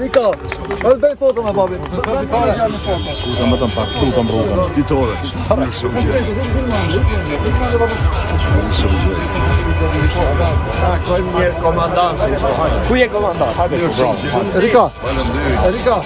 Rika, hëllë bëj foto me babit. Shuka më të më pak, shuka më rrugën. Fitore. Mirë se u gjej. Ku je komandant? Rika, Faleminderit. Rika.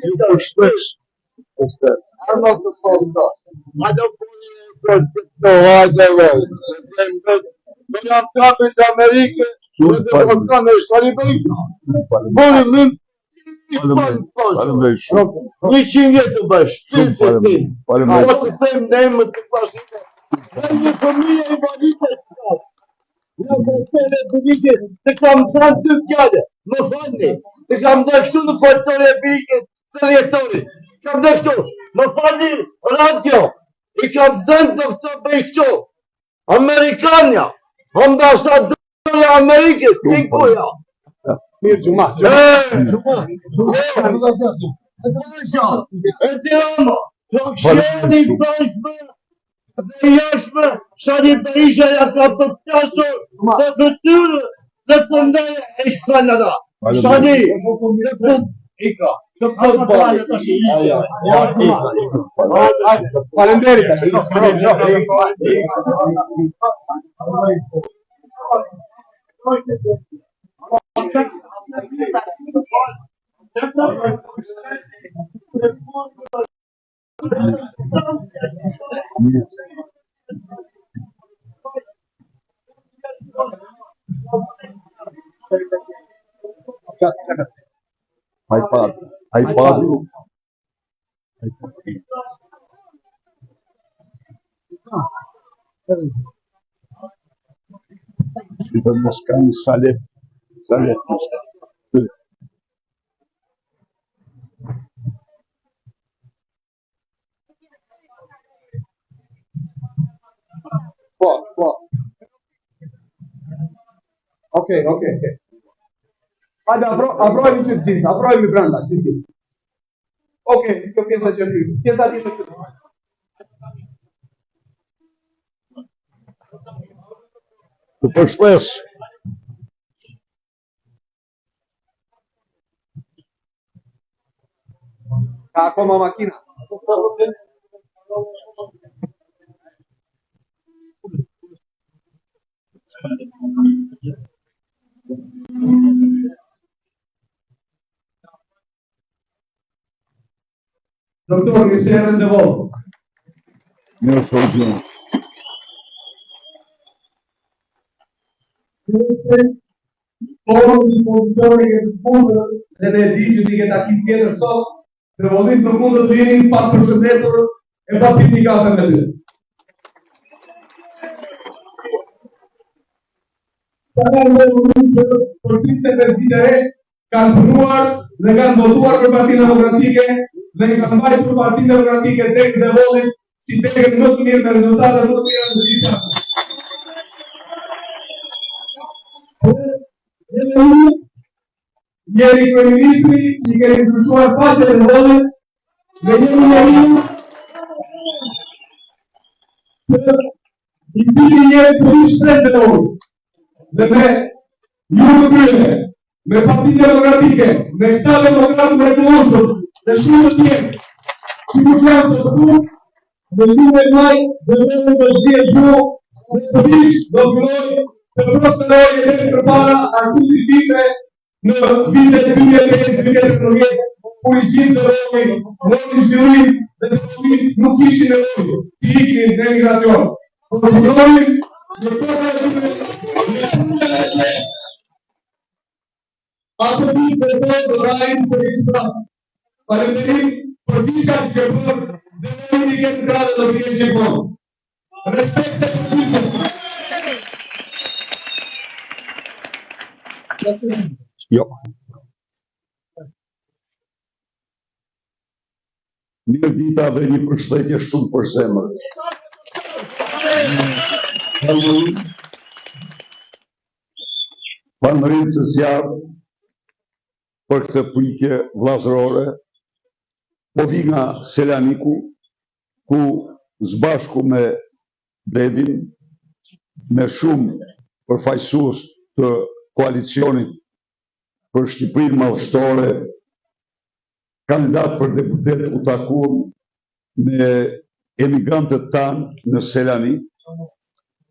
Ju përshpesh. Arma të fonda. Hajde po hajde vëllë. Do jam kapit Amerike. Do të kanë shari bëjta. Boni më. Faleminderit shumë. 100 vjet të bësh. Faleminderit. Mos të them ne më të pashit. Një familje invalide. Në këtëre bëjë të kam thënë dy fjallë. Më falni. Të kam dhe kështu në faltore e birike të rjetori. Kam dhe kështu. Më falni radio. I kam dhënë të këto bëj kështu. Amerikanja. Ambasadore Amerikës. Tikuja. Mirë gjuma. E Tirana. Fraksioni bashme dhe jashme. Shani Berisha ja ka përpjasur dhe fëtyrë dhe të ndaj e shkanada. Shani, dhe për ika, dhe për bërë. Faleminderit. iPad. Shqipër mos kanë salet mos kanë. Po. Okej. Hajde, afrojmë që të gjithë, afrojmë i brenda që të gjithë. Okej, kjo pjesa që të gjithë, pjesa që të gjithë. Të përshpesh. Ka akoma makina. Doktor, mi se erën dhe volë. Mirë se u gjeni. Porën një pozicione e të fundër dhe me di që t'i ke takim tjetër sot, Devollim të mundë të jeni pa përshëndetur e pa piti kafe me ty. Përkritë e veziteresh kanë punuar dhe kanë votuar për Partinë Demokratike dhe kanë mbajtur Partinë Demokratike tek Devolli si tekën më të mirë me rezultate më të mira në gjitha. Jeri kryeministri i keni ndryshuar faqen e Devollit dhe jemi njeriu i cili jeri të një shpret Devollit. Dhe me ju të krye, me Partinë Demokratike, me këta demokratë me të dhe shumë të tjerë, që nuk janë të këtu, dhe shumë e maj, dhe me të gjithë ju, dhe të vishë do filloj të prosperoj e dhe përpara ashtu si shifre në vitet 2010-2013, ku i gjithë të rojë, mori zhvillim dhe të rojë nuk ishin e rojë, që iknin në emigracion. Por të rojë, në të rojë, ato një të rojë të rajnë të rejtë. Faleminderim për visa që bërë dhe në një këtë gradë të vjenë që bërë. Respekt e përgjithë. Jo. Mirë dita dhe një përshëndetje shumë për zemër. Falënderim të zjarë për këtë pritje vllazërore, po vi nga Selaniku, ku zbashku me Bledin, me shumë përfaqësues të koalicionit për Shqipërinë Madhështore, kandidat për deputet u takuam me emigrantët tanë në Selanik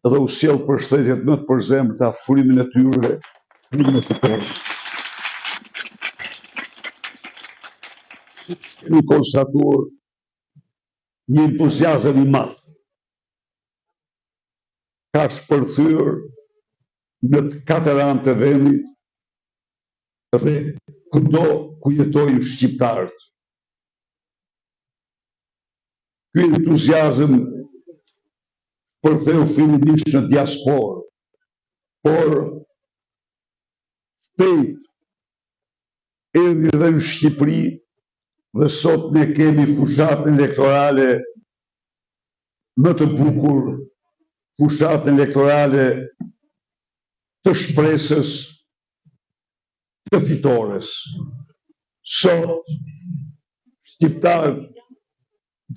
dhe u sjell përshëndetjet më të përzemërta, furimin e tyre, furimin e tyre. Kemi konstatuar një entuziazëm i madh. Ka shpërthyer në të katër anë të vendit dhe kudo ku jetojnë shqiptarët. Ky entuziazëm përtheu fillimisht në diasporë, por shpejt erdhi dhe në Shqipëri dhe sot ne kemi fushatën elektorale më të bukur, fushatën elektorale të shpresës, të fitores. Sot, shqiptarët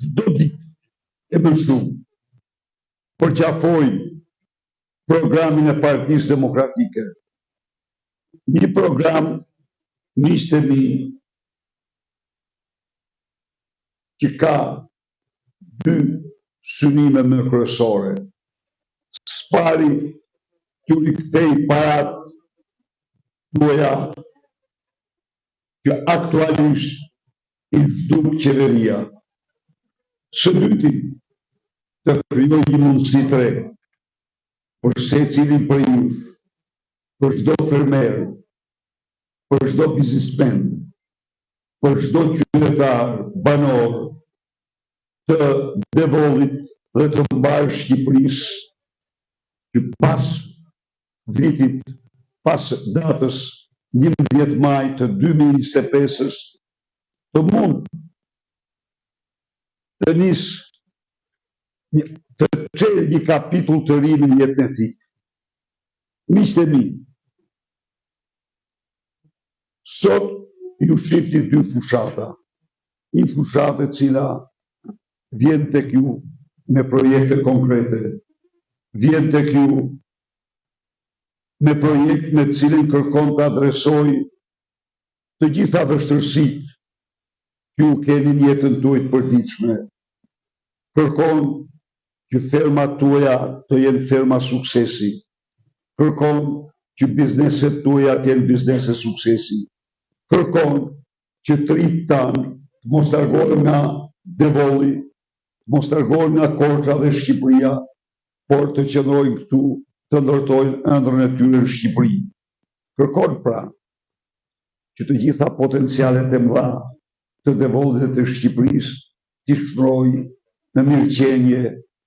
çdo ditë e më shumë përqafojnë programin e Partisë Demokratike. Një program, miqtë e mi, që ka dy synime më kryesore. Spari që rikthej parat tuaja që aktualisht i zhduk qeveria. Së dyti, të krijoj një mundësi të re për secilin prej jush, për çdo fermer, për çdo biznesmen, për çdo qytetar, banor, të Devollit dhe të mbarë Shqipërisë, që pas vitit, pas datës 11 maj të 2025-ës, të mund të të çelë një kapitull të ri në jetën e tij. Miqtë e mi, sot ju shifni dy fushata. Një fushatë e cila vjen tek ju me projekte konkrete, vjen tek ju me projekt me cilin kërkon të adresoj të gjitha vështërsitë që ju keni në jetën tuaj të përditshme. Kërkon që fermat tuaja të jenë ferma suksesi. Kërkon që bizneset tuaja të jenë biznese suksesi. Kërkon që të rritë tanë të mos largohen nga Devolli, mos largohen nga Korça dhe Shqipëria, por të qëndrojnë këtu, të ndërtojnë ëndrrën e tyre në Shqipëri. Kërkon pra që të gjitha potencialet e mëdha të devollit të Shqipërisë t'i shtrojë në mirëqenje,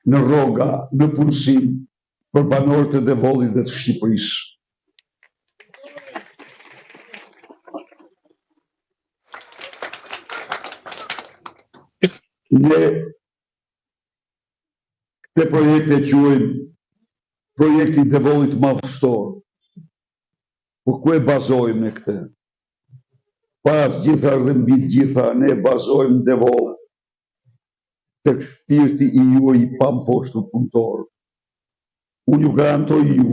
në rroga, në punësim për banorët e devollit dhe të Shqipërisë. Ne këte projekte quajmë projekti i devollit madhështor. Po ku e bazojmë ne këtë? Pas gjitha dhe mbi gjitha ne bazojmë devoll tek shpirti i juaj i pamposhtur punëtor. Unë ju garantoj ju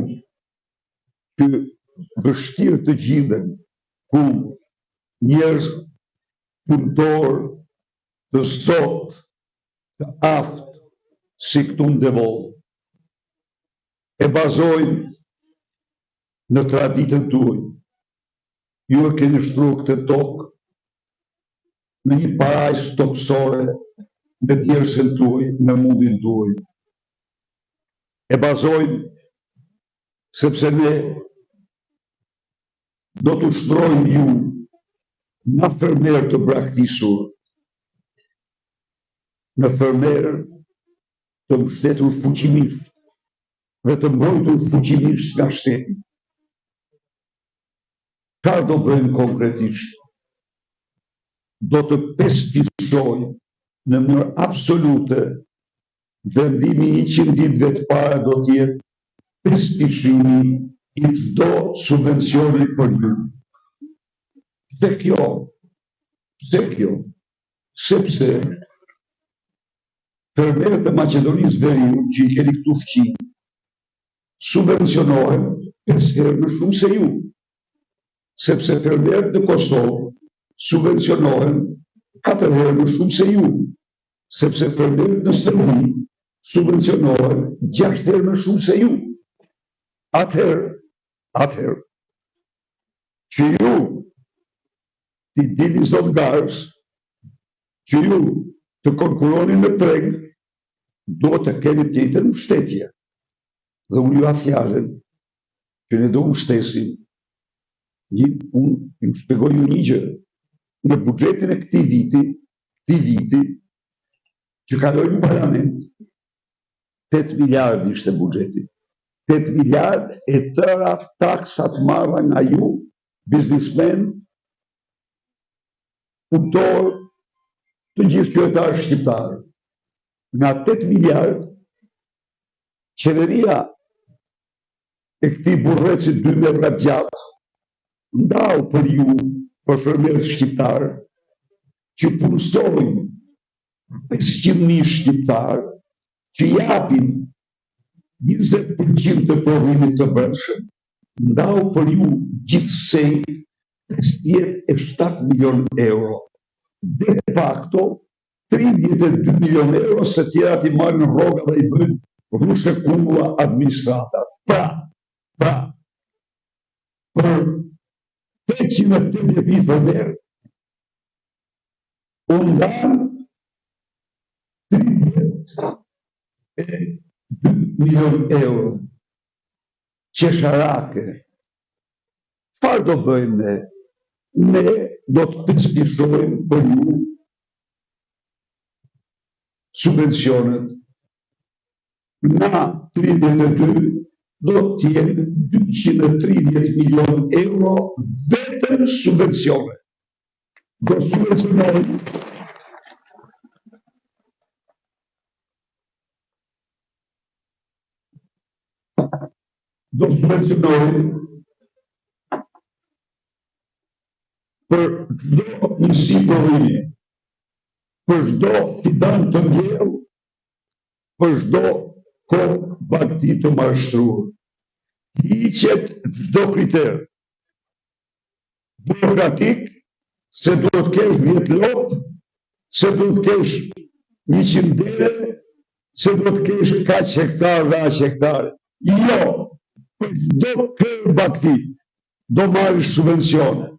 që vështirë të gjenden ku njerëz punëtor të sot, të aftë, si këtu në devoll. E bazojnë në traditën tuaj. Ju e keni shtruar këtë tokë në një parajsë tokësore në djersën tuaj, në mundin tuaj. E bazojnë sepse ne do të shtrojmë ju në fermerë të braktisur, në fermerë të mbështetur fuqimisht dhe të mbrojtur fuqimisht nga shteti. Çfarë do bëjmë konkretisht? Do të peshqishojmë në mënyrë absolute vendimi 100 ditëve të para do të jetë peshqishimi i çdo subvencioni për ju. Pse kjo? Sepse fermerët e Maqedonisë Veriut që i keni këtu fqinj subvencionohen 5 herë më shumë se ju. Sepse fermerët në Kosovë subvencionohen 4 herë më shumë se ju. Sepse fermerët në Serbi subvencionohen 6 herë më shumë se ju. Atëherë, që ju t'i dini zot garës, që ju të konkuroni në treg, do të keni tjetër mbështetje. Dhe unë ju afjaren që ne do mbështesim. Unë ju shpjegoj ju një gjë. Në buxhetin e këtij viti, që kaloi në parlament, 8 miliardë ishte buxheti. 8 miliardë e tëra taksat marra nga ju, biznismen, punëtor, të gjithë qytetarë shqiptarë. Nga 8 miliardë, qeveria e këtij burreci 2 metra gjatë ndau për ju, për fermerët shqiptarë, që punësojnë 500.000 shqiptarë, që japin 20% të prodhimit të brendshëm, ndau për ju gjithsej 57 milion euro. De facto, 32 milion euro se tjerat i marrë në rroga dhe i bëjnë rrushe kumbulla administratat. Pra, për 580.000 fermerë, u ndanë 32 milion euro. Qesharake. Çfarë do bëjmë ne? Ne do të peshqishojmë për ju subvencionet. Na 32 do të jenë 230 milion euro vetëm subvencione. Do subvencionojmë për çdo njësi prodhimi, për çdo fidan të mbjellë, për çdo kokë bagti të mashtruar. Hiqet çdo kriter burokratik, se duhet kesh 10 lopë, se duhet kesh 100 dere, se duhet kesh kaq hektar dhe aq hektar. Jo, për çdo kërë bagti do marrësh subvencione.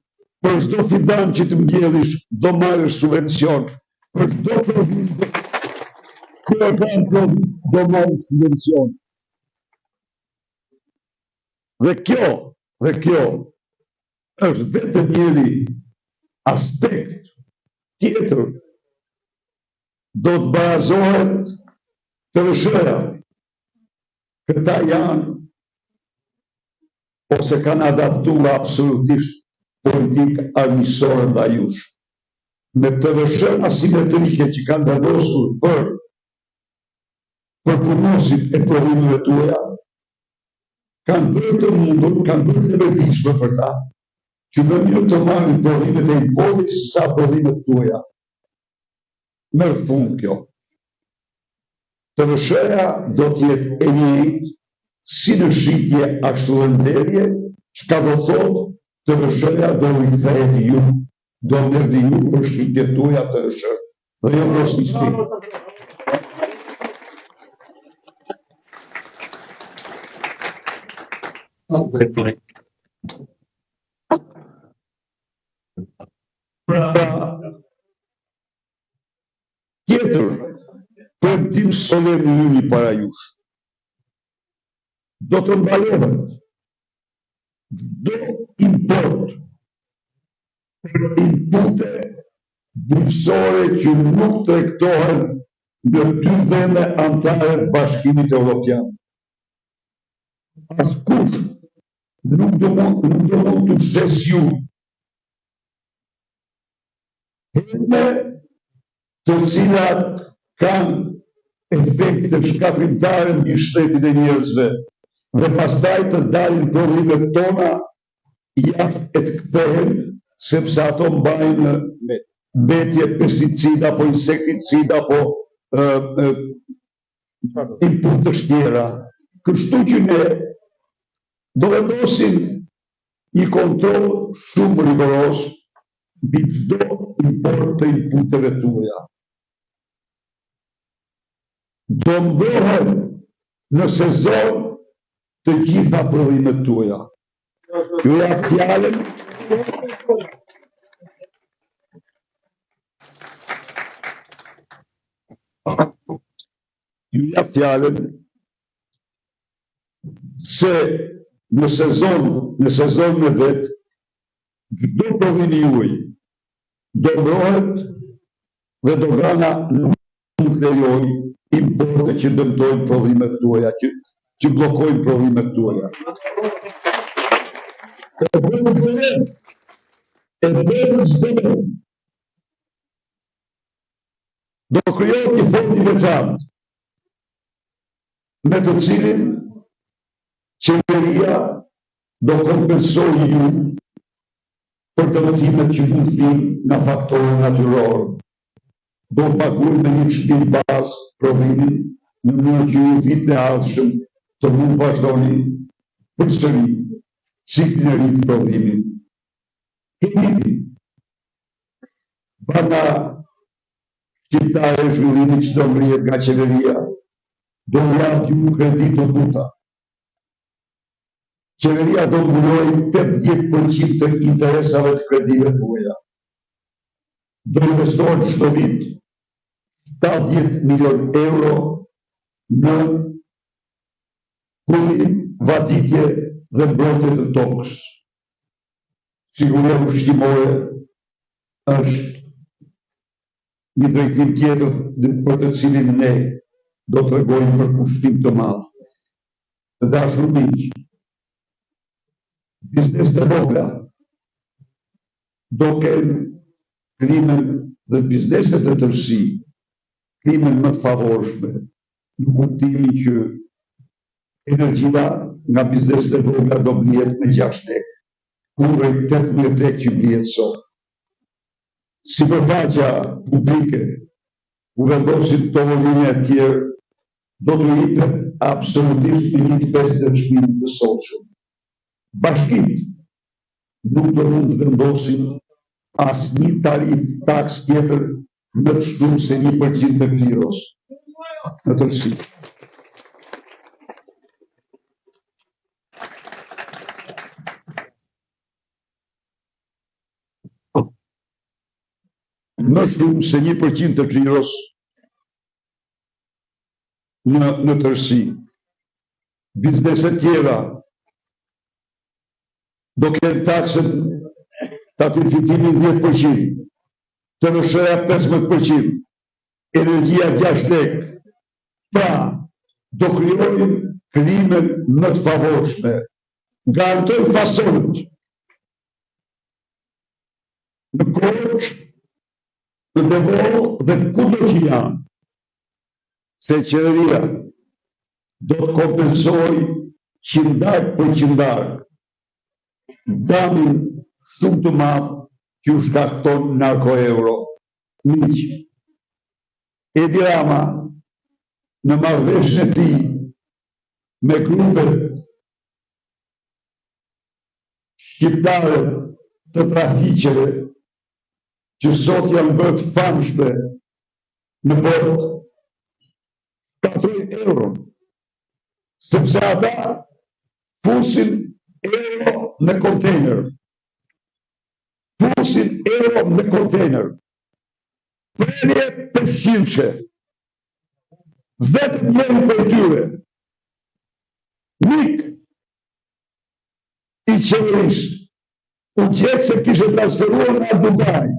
Për çdo fidan që të mbjellish do marrësh subvencion. Për çdo prodhim do marrësh subvencion. Dhe kjo është vetëm njëri aspekt tjetër do të bazohet të rëshëra. Këta janë ose kanë adaptuar absolutisht politikë armiqësore ndaj jush. Me të rëshëra asimetrike që kanë vendosur për punësit e prodhimeve tuaja, kanë bërë të mundur, kanë bërë të vërtishme për ta, që më mirë të marrin prodhimet e importit se sa prodhimet tuaja. Merr fund kjo. Të rëshëra do t'jetë e njëjtë si në shitje ashtu dhe nderje, çka do thotë të rëshëra do rikthehet ju, do merrni ju për shitje tuaja të rëshërë. Dhe jo rosnisti. Tjetër, premtim solemn një para jush. Do të mbalohet do import për inpute bujqësore që nuk tregtohen në 2 vende anëtare të Bashkimit Evropian. Askush nuk do mund të shes ju hende të cilat kanë efekte shkatrimtare mbi shtetin e njerëzve dhe pastaj të dalin prodhimet tona jashtë e të kthehen sepse ato mbajnë mbetje pesticida apo insekticida apo input të tjera. Kështu që ne do vendosim një kontroll shumë rigoros mbi çdo import të inputeve tuaja. Do mbrohen në sezon të gjitha prodhimet tuaja. Ju jap fjalën. Ju jap fjalën se në sezon me vetë, çdo prodhim juaj do mbrohet dhe dogana nuk lejoj importe që dëmtojnë prodhimet tuaja, që blokojnë prodhimet tuaja. E bërë çdo do krijohet një fond i veçantë me të cilin qeveria do kompensojë ju për dëmtimet që mund vinë nga faktorë natyror. Do paguajnë me një çmim bazë prodhimin në mënyrë që ju vitin e ardhshëm të mund vazhdoni përsëri ciklin e ri të prodhimit. Kemi bana shqiptare e zhvillimit që do ngrihet nga qeveria, do jap ju kredit të buta. Qeveria do mbuloj 80% të interesave të kredive tuaja. Do investohet çdo vit 70 milion euro në pulim, vaditje dhe mbrojtje të tokës. Siguria ushqimore është një drejtim tjetër për të cilin ne do të tregojmë për kushtim të madh. Të dashur miq, biznes të vogla do kenë klimën dhe bizneset të tërësi, klimën më të favorshme, në kuptimin që energjia nga bizneset e vogla do blihet me 6 lek, kundër 18 lek që blihet sot. Sipërfaqja publike, ku vendosin tovolline e tjerë, do të jepet absolutisht me 1/5 të çmimit të sotshëm. Bashkitë nuk do mund të vendosin asnjë tarif taks tjetër më të shumë se 1% të liros në tërësi. Më shumë se 1% të liros në tërësi. Bizneset tjera do kenë taksën të atifitimin 10%, të nëshëja 15%, energjia 6 lek, pra do krijojnë klimen më të favorshme. Garantoj fasonit në Korçë, në Devon dhe kudo që janë, se qeveria do të kompensoj qindark për qindark damin shumë të madh që u shkakton narko-euro. Miq, Edi Rama në marrëveshjen e tij me grupet shqiptare të trafiqeve që sot janë bërë të famshme në botë, shkatroi euron, sepse ata fusin euro në kontejner. Fusin euro në kontejner. Prerje 500-që. Vetëm njëri për tyre. Mik i qeverisë u gjetë se kishte transferuar nga Dubai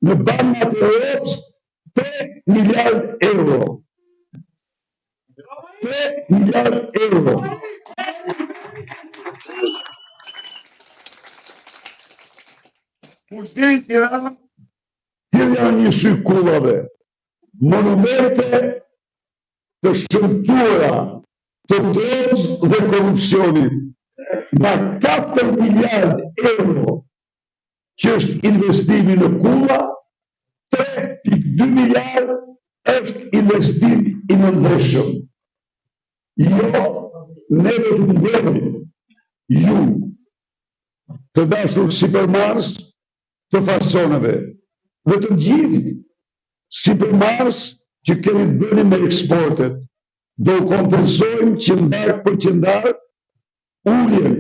në bankat e Europës 3 miliard euro. 3 miliard euro. Hier janë një sy kullave, monumente të shëmtuara të drogës dhe korrupsionit, nga 4 miliard euro që është investimi në kulla, 3,2 miliard është investim i mëndeshëm. Jo, ne do të mbledhim ju të dashur supermarkets të fasoneve dhe të gjithë supermarkets që keni të bëni me eksportet. Do kompensojmë qindark për qindark uljen,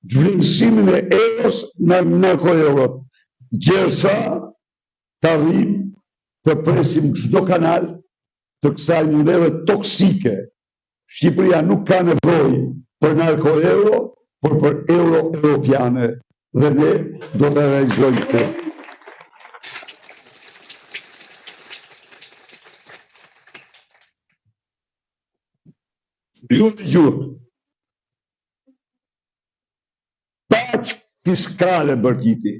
zhvillësimin e euros në narko-eurot. Gjersa të arrim të presim çdo kanal të kësaj modele toksike. Shqipëria nuk ka nevojë për narko-euro, por për euro-europiane. Dhe ne do të realizojmë këtë. Ju të gjurë. Paq fiskale bërgjiti,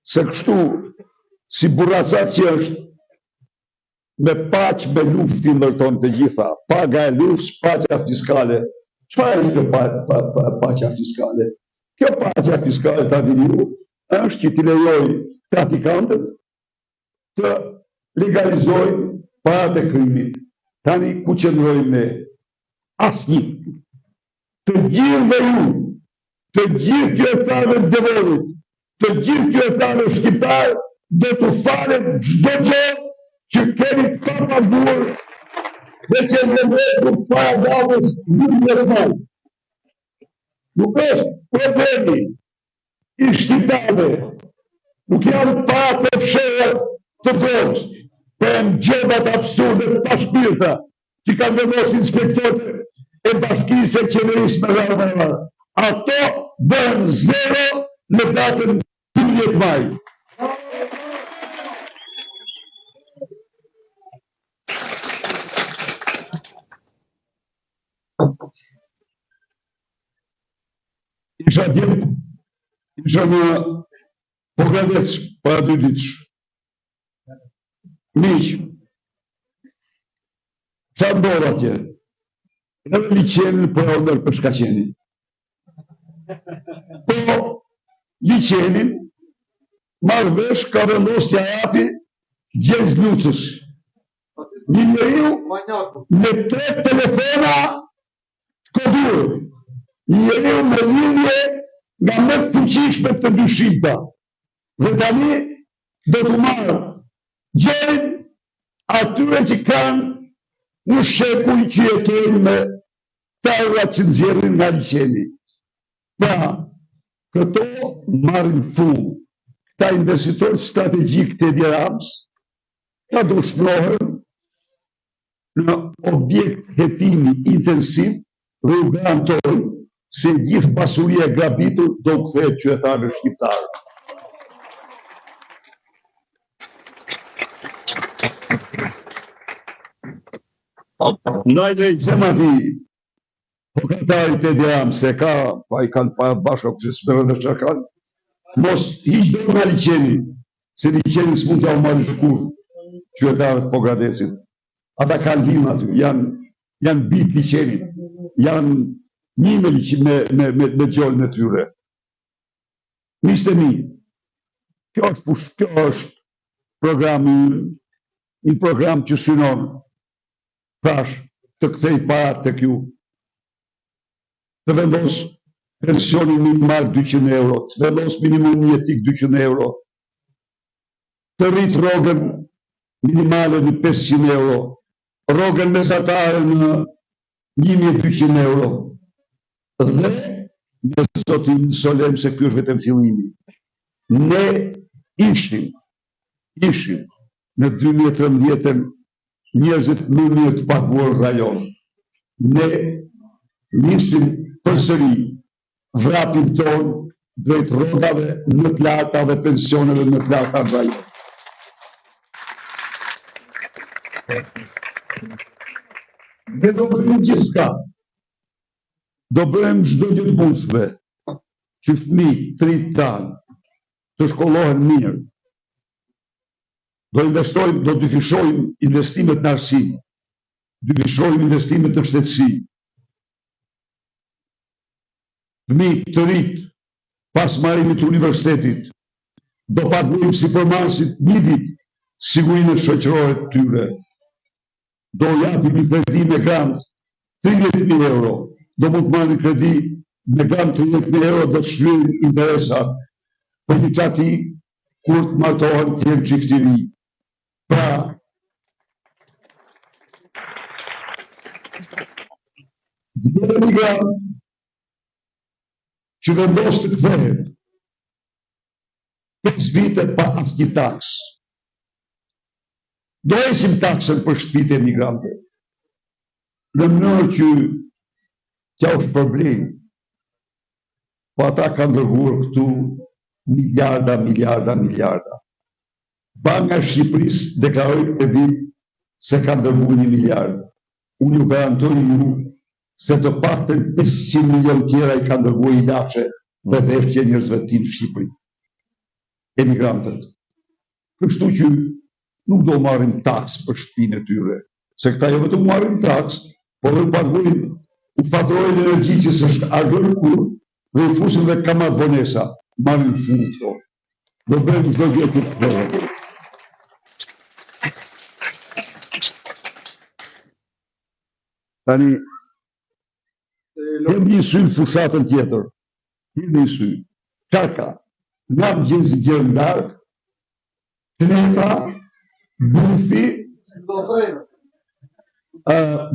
se kështu si burrazat që është me paq me luftin ndërton të gjitha, paga e luft, paqja fiskale. Çfarë është kjo paqja fiskale? Kjo paqja fiskale ta dini ju, është që t'i lejoj trafikantët të legalizojnë parat e krimit. Tani ku qëndrojmë ne? Asnjë. Të gjithë dhe ju, të gjithë qytetarëve të Devonit, të gjithë qytetarëve shqiptarë, do t'u falet çdo gjë që keni të paguar dhe që ndërmjet para datës 12 maj. Nuk është problemi i shqiptarëve, nuk janë para të fshehura të drogës, por janë gjebat absurde të pashpirta që kanë vendosur inspektorët e bashkisë e qeverisë me rrëmërë. Ato bën zero në datën 12 maj. Isha në Pogradec para 2 ditësh. Miq, çfarë ndodh atje? Në liçenin për ardhur për shkaqenin. Po, liçenin marrë vesh ka vendosur t'ia japi Gjergj Lucës. Një njeriu me 3 telefona të koduar. Një njeriu me lidhje nga më të fuqishme të dyshimta. Dhe tani do të marrë gjerin atyre që kanë në shekuj që jetojnë me tarrat që nxjerrin nga liçeni. Pra, këto marrin fund. Këta investitorë strategjik të Edi Ramës, ka do shnohen në objekt hetimi intensiv dhe u garantojnë se gjithë pasuria e grabitur do u kthehet qytetarëve shqiptarë. Ndaj dhe i pësema ti, po këtarit e diram se ka, pa i kanë pa bashka që sperën dhe që kanë, mos hiq do nga liqeni, se liqeni s'mund t'ja u marrë shkur, qytetarët po Gradesit. Ata kanë linë aty, janë bit liqenit, janë një me gjollën e tyre. Mishte mi, kjo është programi, një program që synon, thash, të kthej parat të kju, të vendos pensionin minimal 200 euro, të vendos minimum jetik 200 euro, të rrit rogën minimale në 500 euro, rogën mesatare në 1200 euro, dhe në zotin solem se kjo është vetëm fillimi. Ne ishim në 2013 njerëzit më mirë të paguar rajon. Ne nisim përsëri vrapin ton drejt rrogave më të larta dhe pensioneve më të larta në rajon. Ne do bëjmë gjithçka. Do bëjmë çdo gjë të mundshme që fëmijët, trit tanë, të shkollohen mirë. Do dyfishojmë investimet në arsim, dyfishojmë investimet në shtetësi. Fëmijët të rit, pas marrimit të universitetit, do paguajmë si përmarrësit një vit sigurinë shoqërore të tyre. Do japim një kredi me grant 30.000 euro. Do mund të marrë kredi me grant 30.000 euro dhe të shlyejnë interesat për një qati kur të martohen të jenë qiftiri. Pra, dhe një grant që vendos të kthehet 5 vite pa asnjë taks. Do esim taksën për shtëpitë e emigrantëve. Në mënyrë që kjo është problem, po ata kanë dërguar këtu miliarda. Banka e Shqipërisë deklaroi e vit se kanë dërguar 1 miliard. Unë ju garantoj ju se të paktën 500 milion tjera i kanë dërguar ilaçe dhe veshje njerëzve të tij në Shqipëri. Emigrantët. Kështu që nuk do marrim taks për shtëpinë e tyre, se këta jo vetëm marrin taks, por dhe paguajnë u faturojnë energji që s'është ardhur kur dhe i fusin dhe kamat vonesa, marrin fund këto. Do bëjmë çdo gjë të tillë. Tani kem një sy në fushatën tjetër. Një sy. Çfarë ka? Nga mëngjesi gjë larg, kleta, bufi,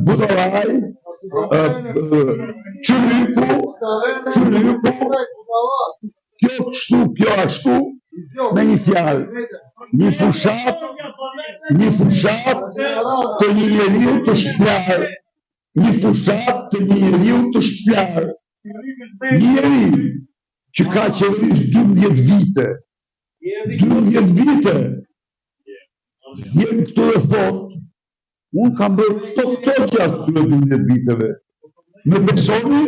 budolaj, qëlliku, kjo kështu, kjo ashtu, me një fjalë, një fushat të një njeriu të shplar, një fushat të një njeriu të shplar, një njeri që ka qeveris 12 vite, jenë këtu e thot, unë kam bërë këto gjatë këto 12 viteve. Me besoni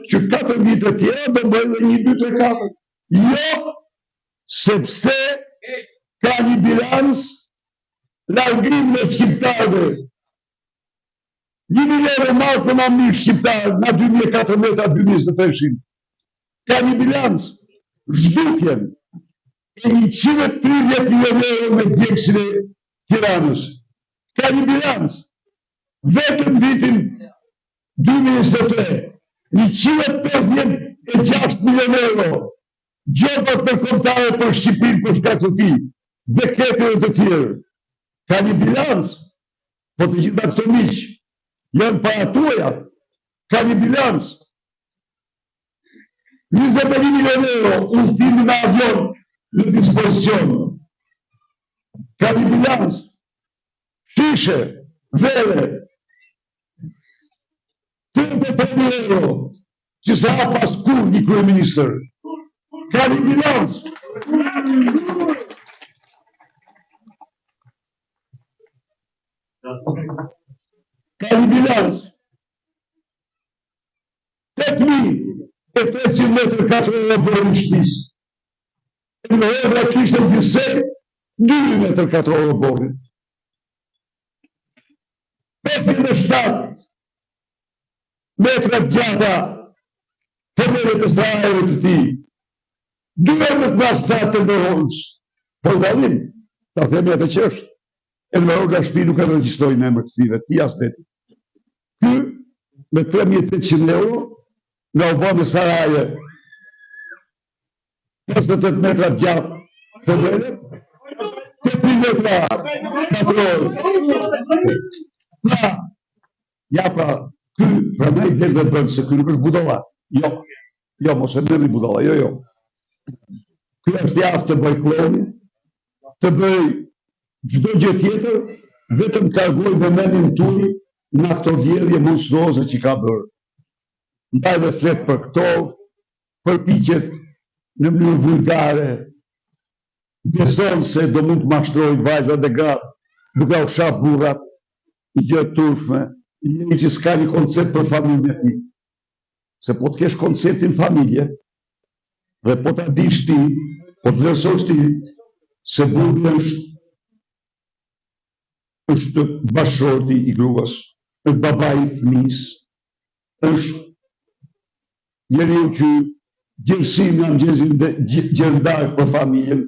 që 4 vite tjera do bëjë dhe 1, 2, 3, 4. Jo, sepse ka një bilans largim me shqiptarëve. 1 milion markë në mamë shqiptarë në 2014-2023. Ka një bilans zhdukjen e 130 milion euro me djekësin e Tiranës. Ka një bilans vetëm vitin 2023, 156 milion euro, gjobat për kontare për Shqipin për shkak të tij, dekretet e të tjerë. Ka një bilans, po të gjitha këto miq janë para tuaja. Ka një bilans 21 milion euro udhëtimi me avion në dispozicion. Ka një bilans shishe, vere, 33 euro, që se ha pas kur një kryeministër. Ka një bilans. një bilans 8.300 metrë katror bërë në shtëpisë. Në Hedra kishte në gjithsej 2 metrë katror bërë. 57 metra gjata të mërët e sajrë të ti. 2 metrë nasat të mërhonës. Po dalim, ta themi atë që është. E në mërhonës a shpi nuk e registrojnë në emër të five, ti as veti. Ky, me 3.800 euro, nga u bëmë Saraje 58 metra gjatë të mërë, 8.000 metra katror. Ja pra, ky pra me i del dhe bënë, se ky nuk është budala. Jo, mos e mërë i budala, jo. Ky është jaftë të bëj kloni, të bëj gjdo gjë tjetër, vetëm kargoj me menin tuni në këto vjedhje monstruoze që ka bërë. Ndaj dhe flet për këto, përpiqet në mënyrë vulgare, beson se do mund të mashtrojnë vajzat dhe gratë, duke u shaf burrat, i gjë turshme, i njëri që s'ka një koncept për familjen e tij. Se po të kesh konceptin familje, dhe po ta dish ti, po të vlerësosh ti, se burri është bashorti i gruas, është babai i fëmijës, është njeriu që gjërësim nga mëngjesin dhe gjërndarë për familjen,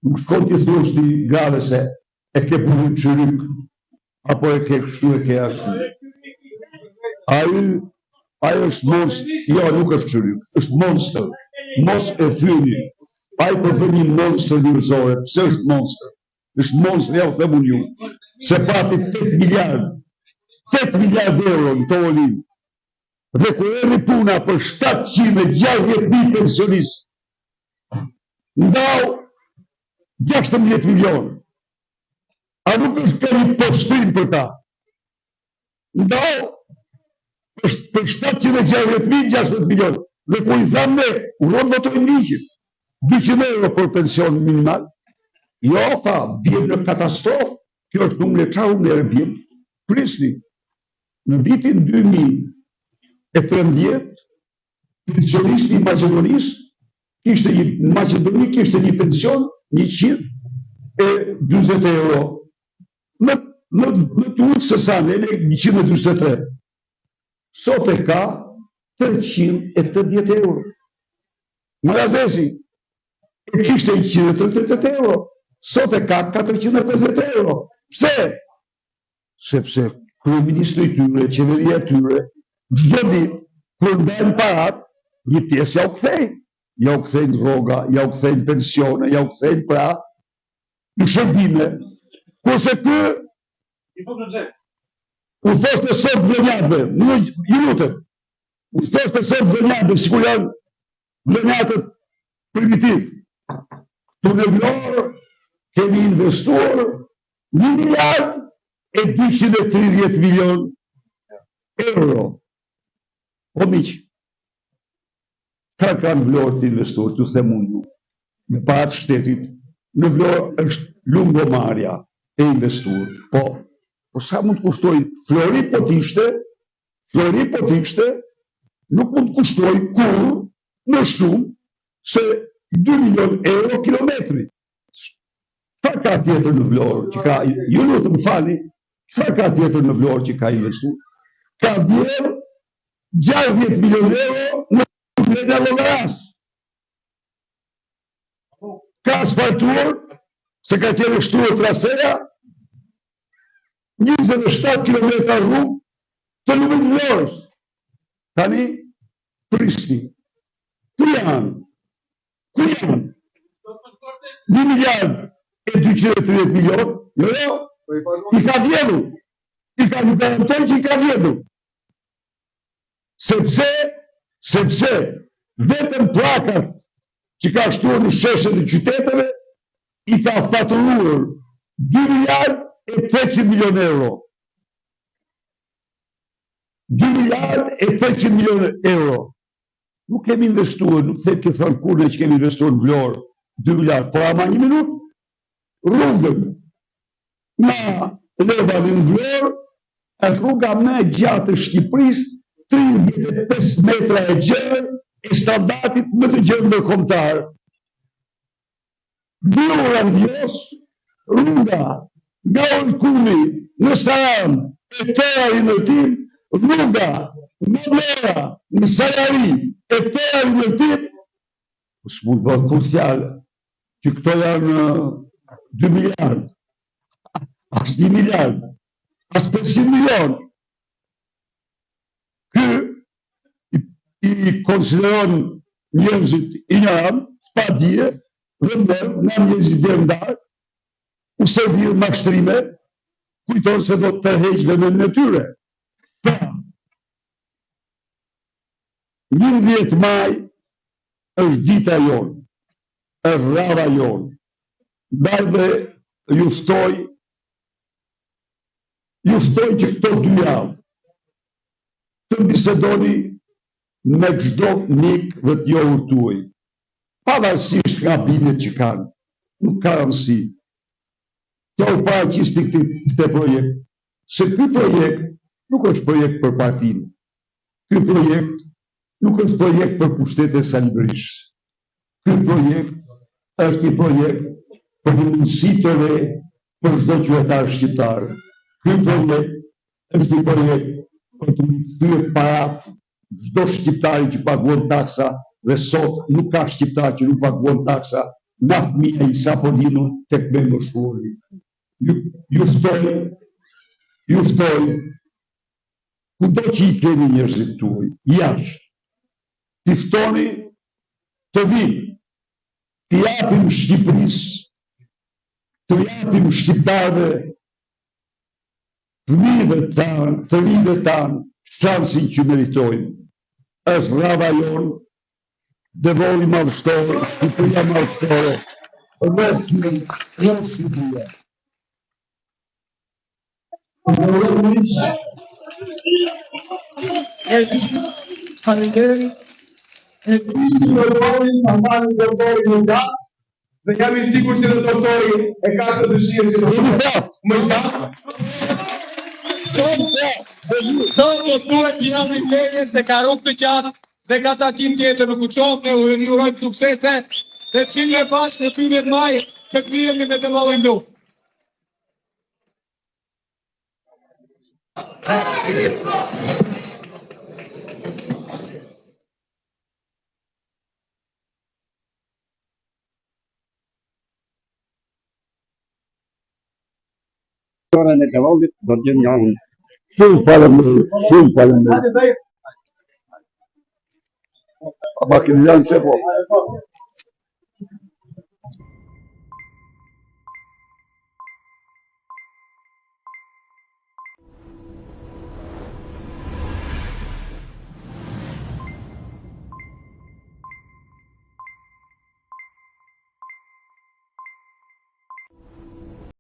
nuk shkon t'i thosh ti grave se e ke punë çyryk, apo e ke kështu e ke ashtu. Ai është monster, jo nuk është çyryk, është monster. Mos e thyeni. Ai po bën një monster njerëzore, pse është monster? Është monster, ja u them unë ju. Se pati 8 miliard euro në Tonin. Dhe ku erdhi puna për 760.000 pensionistë, ndau 16 milion. A nuk është ka një poshtrim për ta? Ndau për 760.000 16 milion. Dhe ku i thamë ne, unë votojnë ligjin, 200 euro për pension minimal. Jo, tha, bjem në katastrofë. Kjo është numre çfarë numre bjem? Prisni. Në vitin 2013, pensionisti i Maqedonisë në Maqedoni kishte një pension 120 euro. Më të ulë se sa në 123. Sot e ka 380 euro. Marazesi e kishte 138 euro. Sot e ka 450 euro. Pse? Sepse kryeministri i tyre, qeveria e tyre, çdo ditë kur ndajnë parat, një pjesë ja u kthejnë. Ja u kthejnë rroga, ja u kthejnë pensione, ja u kthejnë pra në shërbime. Kurse ky u thoshte sot vlenjatëve, ju lutem, u thoshte sot vlenjatëve, sikur janë vlenjatët primitiv. Tu në Vlorë kemi investuar 1.230 milion euro. O miq, ka kanë Vlorë të investuar, t'u them unë, me parat shtetit, në Vlorë është lungomarja e investuar. Po sa mund të kushtoj Flori po t'ishte, nuk mund të kushtoj kur më shumë se 2 milion euro kilometri. Çfarë ka tjetër në Vlorë që ka, ju lutem më falni, çfarë ka tjetër në Vlorë që ka investuar? Ka vjedhur 60 milion euro në Bleda Llogaras. Ka asfaltuar, se ka qenë shtruar traseja, 27 km rrugë të lumit Vlorës. Tani, prisni. Ku janë? 1 miliard e 230 milion? Jo, i ka vjedhur. I ka një garantoj që i ka vjedhur. Sepse vetëm plakat që ka shtuar në sheshet e qyteteve i ka faturuar 2 miliard e 800 milion euro. 2 miliard e 800 milion euro. Nuk kemi investuar, nuk them këtë thënë kurrë që kemi investuar në Vlorë 2 miliard, por ama një minutë, rrugën na leva në Vlorë është rruga më e gjatë e Shqipërisë, 35 metra e gjerë e standardit më të gjerë ndërkombëtar. Blura Vjos, rruga nga Orkuni në Saran e Tora i Ndërtim, rruga nga Lera në Salari e Tora i Ndërtim, së mund bëhet kur fjalë që këto janë 2 miliard, as 1 miliard, as 500 milion. Ky i konsideron njerëzit ignorant, pa dije, dhe nga njerëzit dërndar, u servir mashtrime, kujton se do të tërheq vëmendjen e tyre. Pra, 11 maj është dita jonë, është rradha jonë. Ndaj dhe juftoj që këto 2 javë të bisedoni me çdo mik dhe të njohur tuaj. Pavarësisht nga bindet që kanë, nuk ka rëndësi. Kjo u paraqisti këtë projekt, se ky projekt nuk është projekt për partinë. Ky projekt nuk është projekt për pushtetin Salibërish. Ky projekt është një projekt për një mundësi të re për çdo qytetar shqiptar. Ky projekt është një projekt për të rikthyer parat çdo shqiptari që paguon taksa, dhe sot nuk ka shqiptar që nuk paguon taksa, nga fëmia i Sapolino tek me moshuari. Juftoj, kudo që i keni njerëzit tuaj, jashtë, t'i ftoni të vinë, t'i japim Shqipërisë, të japim shqiptarëve, fëmijëve tanë, të rinjve tanë, shansin që meritojnë. Është rradha jonë, devori madhështore, Shqipëria madhështore, rësmi, rësibia. Dhe jam i sigurt që doktori e ka të dëshirë që më gjatë. Sonje duhet të janë interes dhe ka rrugë të gjatë dhe ka takim tjetër në Kuçok dhe u urojmë suksese dhe cilje pas në 30 maj të kthihemi me të vallën blu. Në të vallit do të gjenë janë shumë faleminderit. A bakë janë të po.